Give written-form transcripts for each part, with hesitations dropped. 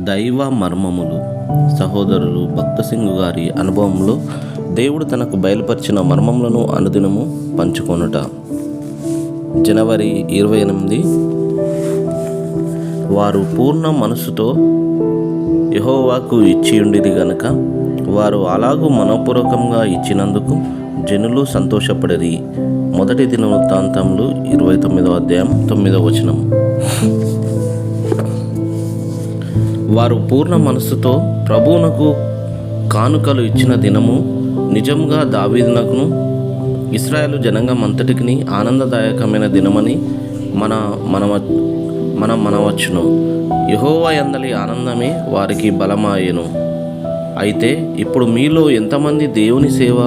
దైవ మర్మములు. సహోదరులు భక్త సింగ్ గారి అనుభవంలో దేవుడు తనకు బయలుపరిచిన మర్మములను అనుదినము పంచుకొనుట. జనవరి 28. వారు పూర్ణ మనస్సుతో యెహోవాకు ఇచ్చియుండిరి గనుక వారు అలాగూ మనఃపూర్వకంగా ఇచ్చినందుకు జనులు సంతోషపడిరి. మొదటి దినవృత్తాంతములు 29వ అధ్యాయం 9వ వచనం. వారు పూర్ణ మనస్సుతో ప్రభువునకు కానుకలు ఇచ్చిన దినము నిజంగా దావీదునకును ఇశ్రాయేలు జనాంగం అంతటికి ఆనందదాయకమైన దినమని మనవచ్చును. యెహోవా యందలి ఆనందమే వారికి బలమాయెను. అయితే ఇప్పుడు మీలో ఎంతమంది దేవుని సేవ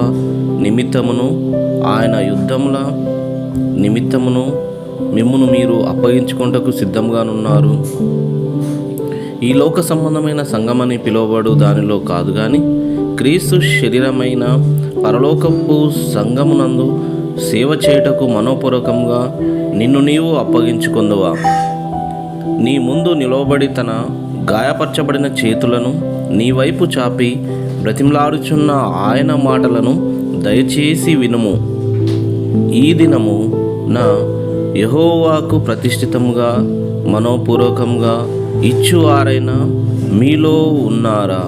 నిమిత్తమును ఆయన యుద్ధముల నిమిత్తమును మిమ్మును మీరు అప్పగించుకొనుటకు సిద్ధంగానున్నారు? ఈ లోక సంబంధమైన సంఘమని పిలువబడు దానిలో కాదు గాని క్రీస్తు శరీరమైన పరలోకపు సంఘమునందు సేవ చేయుటకు మనఃపూర్వకంగా నిన్ను నీవు అప్పగించుకొందువా? నీ ముందు నిలవబడి తన గాయపరచబడిన చేతులను నీ వైపు చాపి బ్రతిమలాడుచున్న ఆయన మాటలను దయచేసి వినుము. ఈ దినము నా యెహోవాకు ప్రతిష్ఠితముగా మనఃపూర్వకంగా ఇచ్చువారైనా మీలో ఉన్నారా?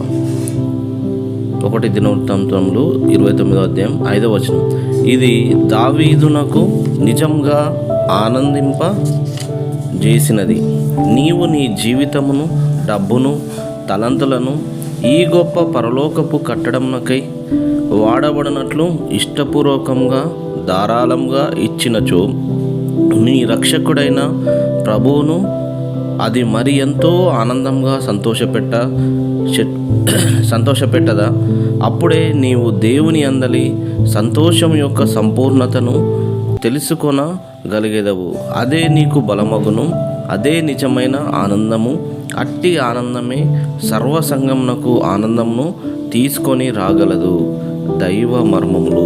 1 దినవృత్తాంతములు 29వ అధ్యాయం 5వ వచనం. ఇది దావీదునకు నిజంగా ఆనందింప చేసినది. నీవు నీ జీవితమును, డబ్బును, తలంతులను ఈ గొప్ప పరలోకపు కట్టడమునకై వాడబడినట్లు ఇష్టపూర్వకంగా ధారాళంగా ఇచ్చినచో నీ రక్షకుడైన ప్రభువును అది మరి ఎంతో ఆనందంగా సంతోషపెట్టదా? అప్పుడే నీవు దేవుని అందలి సంతోషం యొక్క సంపూర్ణతను తెలుసుకొనగలిగేదవు. అదే నీకు బలమగును. అదే నిజమైన ఆనందము. అట్టి ఆనందమే సర్వసంగమునకు ఆనందమును తీసుకొని రాగలదు. దైవ మర్మములు.